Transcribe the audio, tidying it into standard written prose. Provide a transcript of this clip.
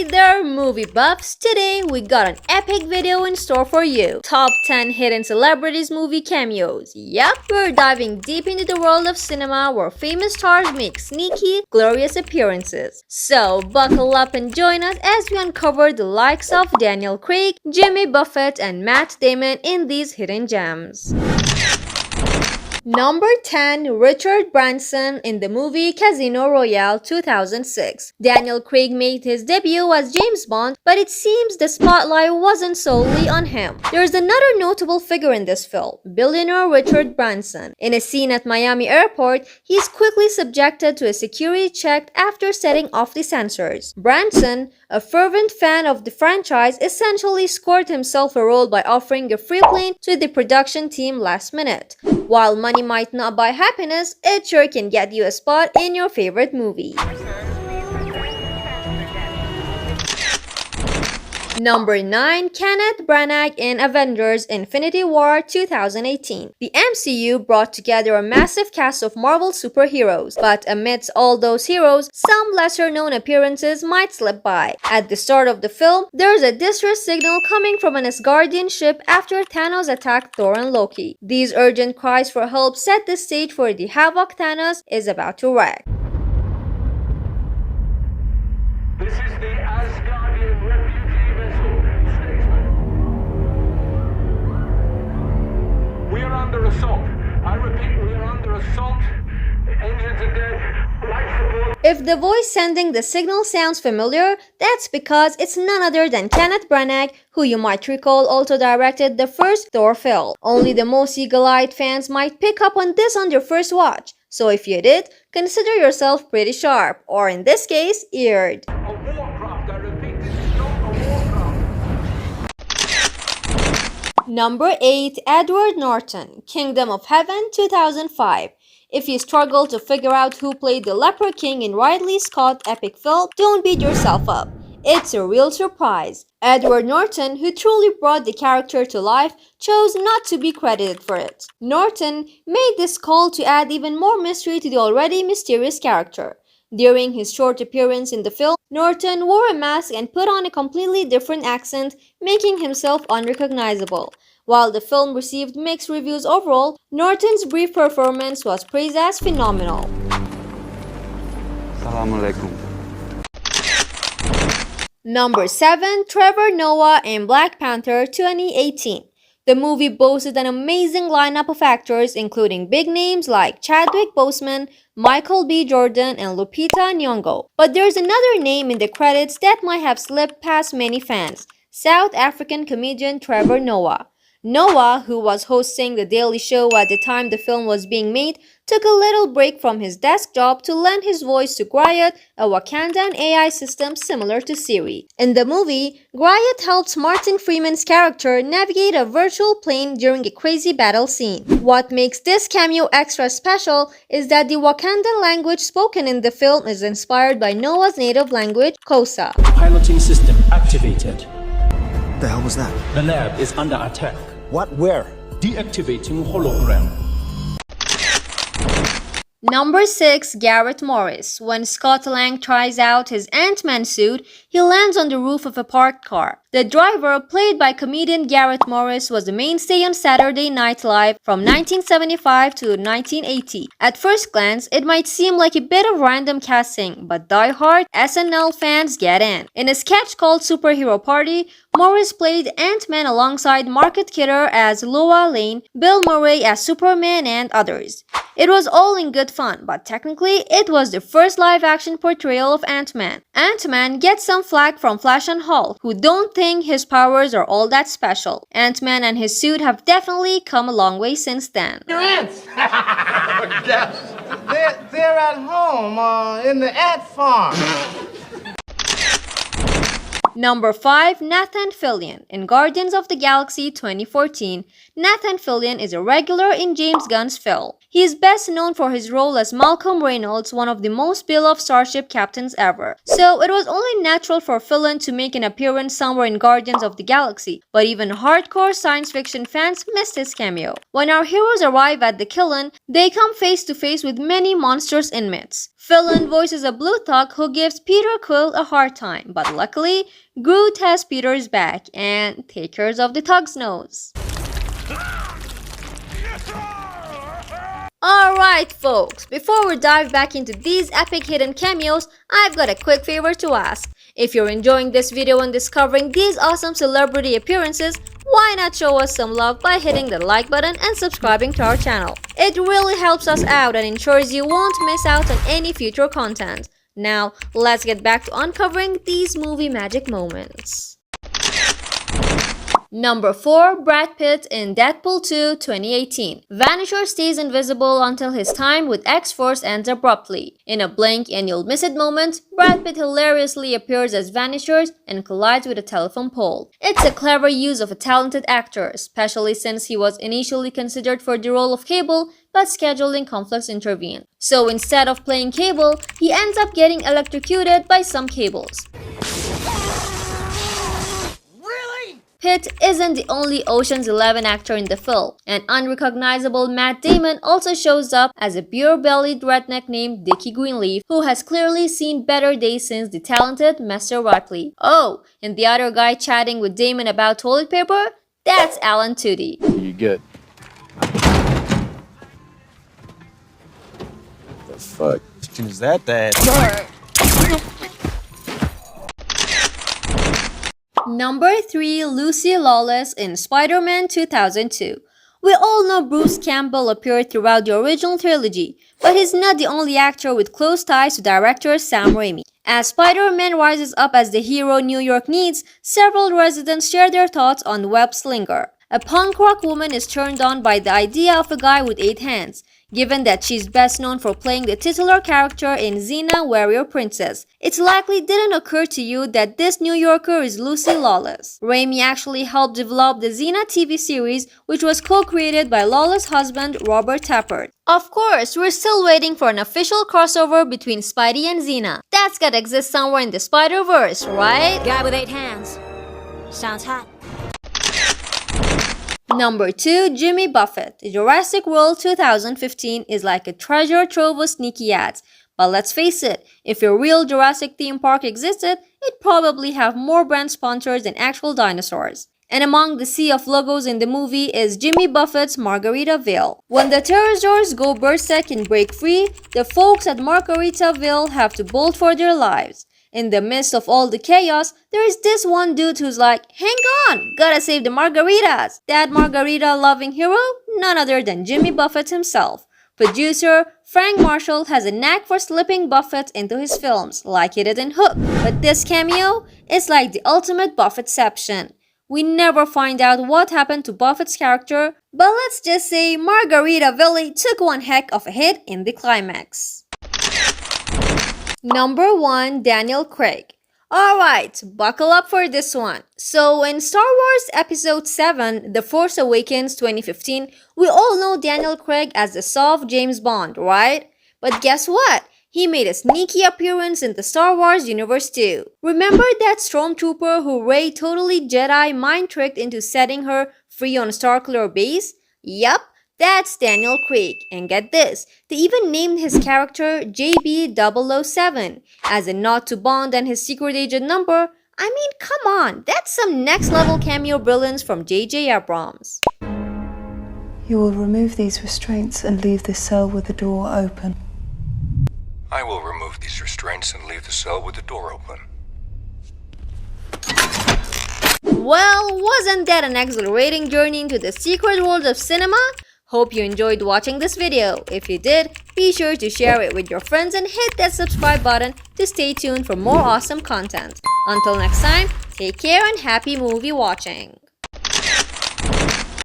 Hey there, movie buffs! Today we got an epic video in store for you. Top 10 hidden celebrities movie cameos. Yep, we're diving deep into the world of cinema where famous stars make sneaky, glorious appearances. So buckle up and join us as we uncover the likes of Daniel Craig, Jimmy Buffett, and Matt Damon in these hidden gems. Number 10. Richard Branson in the movie Casino Royale 2006. Daniel Craig made his debut as James Bond, but it seems the spotlight wasn't solely on him. There's another notable figure in this film, billionaire Richard Branson. In a scene at Miami airport, he's quickly subjected to a security check after setting off the sensors. Branson, a fervent fan of the franchise, essentially scored himself a role by offering a free plane to the production team last minute. While money might not buy happiness, it sure can get you a spot in your favorite movie. Number 9. Kenneth Branagh in Avengers Infinity War 2018. The MCU brought together a massive cast of Marvel superheroes, but amidst all those heroes, some lesser-known appearances might slip by. At the start of the film, there's a distress signal coming from an Asgardian ship after Thanos attacked Thor and Loki. These urgent cries for help set the stage for the havoc Thanos is about to wreak. This is the Asgardian refugee vessel. We are under assault. I repeat, we are under assault. The engines are dead. Life support. If the voice sending the signal sounds familiar, that's because it's none other than Kenneth Branagh, who you might recall also directed the first Thor film. Only the most eagle-eyed fans might pick up on this on their first watch. So if you did, consider yourself pretty sharp, or in this case, eared. A warcraft. I repeat, this is not a warcraft. Number 8. Edward Norton, Kingdom of Heaven 2005. If you struggle to figure out who played the Leper King in Ridley Scott's epic film, don't beat yourself up. It's a real surprise. Edward Norton, who truly brought the character to life, chose not to be credited for it. Norton made this call to add even more mystery to the already mysterious character. During his short appearance in the film, Norton wore a mask and put on a completely different accent, making himself unrecognizable. While the film received mixed reviews overall, Norton's brief performance was praised as phenomenal. Assalamu alaikum. Number 7. Trevor Noah in Black Panther 2018. The movie boasted an amazing lineup of actors, including big names like Chadwick Boseman, Michael B. Jordan, and Lupita Nyong'o. But there's another name in the credits that might have slipped past many fans: South African comedian Trevor Noah. Noah, who was hosting The Daily Show at the time the film was being made, took a little break from his desk job to lend his voice to Garrett, a Wakandan AI system similar to Siri. In the movie, Garrett helps Martin Freeman's character navigate a virtual plane during a crazy battle scene. What makes this cameo extra special is that the Wakandan language spoken in the film is inspired by Noah's native language, Xhosa. Piloting system activated. The hell was that? The lab is under attack. What? Where? Deactivating hologram. Number 6. Garrett Morris. When Scott Lang tries out his Ant-Man suit, he lands on the roof of a parked car. The driver, played by comedian Garrett Morris, was the mainstay on Saturday Night Live from 1975 to 1980. At first glance, it might seem like a bit of random casting, but die-hard SNL fans get in. In a sketch called Superhero Party, Morris played Ant-Man alongside Margaret Kidder as Lois Lane, Bill Murray as Superman, and others. It was all in good fun, but technically, it was the first live-action portrayal of Ant-Man. Ant-Man gets some flack from Flash and Hulk, who don't think his powers are all that special. Ant-Man and his suit have definitely come a long way since then. Your ants. They're at home in the ant farm. Number 5. Nathan Fillion in Guardians of the Galaxy 2014. Nathan Fillion is a regular in James Gunn's film. He is best known for his role as Malcolm Reynolds, one of the most beloved starship captains ever. So it was only natural for Fillion to make an appearance somewhere in Guardians of the Galaxy, but even hardcore science fiction fans missed his cameo. When our heroes arrive at the Kiln, they come face to face with many monstrous inmates. Fillion voices a blue thug who gives Peter Quill a hard time, but luckily, Groot has Peter's back and takes care of the thug's nose. Alright folks, before we dive back into these epic hidden cameos, I've got a quick favor to ask. If you're enjoying this video and discovering these awesome celebrity appearances, why not show us some love by hitting the like button and subscribing to our channel? It really helps us out and ensures you won't miss out on any future content. Now, let's get back to uncovering these movie magic moments. Number 4. Brad Pitt in Deadpool 2 2018. Vanisher stays invisible until his time with X-Force ends abruptly. In a blink and you'll miss it moment, Brad Pitt hilariously appears as Vanisher and collides with a telephone pole. It's a clever use of a talented actor, especially since he was initially considered for the role of Cable, but scheduling conflicts intervened. So instead of playing Cable, he ends up getting electrocuted by some cables. Pitt isn't the only Ocean's 11 actor in the film. An unrecognizable Matt Damon also shows up as a beer-bellied redneck named Dickie Greenleaf, who has clearly seen better days since the talented Mr. Ripley. Oh, and the other guy chatting with Damon about toilet paper? That's Alan Tudyk. You good? The fuck? Is that? Number 3. Lucy Lawless in Spider-Man 2002. We all know Bruce Campbell appeared throughout the original trilogy, but he's not the only actor with close ties to director Sam Raimi. As Spider-Man rises up as the hero New York needs, several residents share their thoughts on Web Slinger. A punk rock woman is turned on by the idea of a guy with 8 hands, given that she's best known for playing the titular character in Xena Warrior Princess. It likely didn't occur to you that this New Yorker is Lucy Lawless. Raimi actually helped develop the Xena TV series, which was co-created by Lawless' husband Robert Tappert. Of course, we're still waiting for an official crossover between Spidey and Xena. That's gotta exist somewhere in the Spider-Verse, right? Guy with 8 hands. Sounds hot. Number 2. Jimmy Buffett. Jurassic World 2015 is like a treasure trove of sneaky ads. But let's face it, if a real Jurassic theme park existed, it'd probably have more brand sponsors than actual dinosaurs. And among the sea of logos in the movie is Jimmy Buffett's Margaritaville. When the pterosaurs go berserk and break free, the folks at Margaritaville have to bolt for their lives. In the midst of all the chaos, there is this one dude who's like, hang on, gotta save the margaritas. That margarita-loving hero? None other than Jimmy Buffett himself. Producer Frank Marshall has a knack for slipping Buffett into his films, like he did in Hook. But this cameo is like the ultimate Buffettception. We never find out what happened to Buffett's character, but let's just say Margaritaville took one heck of a hit in the climax. Number 1. Daniel Craig. Alright, buckle up for this one. So in Star Wars Episode 7, The Force Awakens 2015, we all know Daniel Craig as the soft James Bond, right? But guess what? He made a sneaky appearance in the Star Wars universe too. Remember that stormtrooper who Rey totally Jedi mind-tricked into setting her free on Starkiller Base? Yup. That's Daniel Craig, and get this, they even named his character JB007 as a nod to Bond and his secret agent number. I mean, come on, that's some next level cameo brilliance from J.J. Abrams. You will remove these restraints and leave this cell with the door open. I will remove these restraints and leave the cell with the door open. Well, wasn't that an exhilarating journey into the secret world of cinema? Hope you enjoyed watching this video. If you did, be sure to share it with your friends and hit that subscribe button to stay tuned for more awesome content. Until next time, take care and happy movie watching.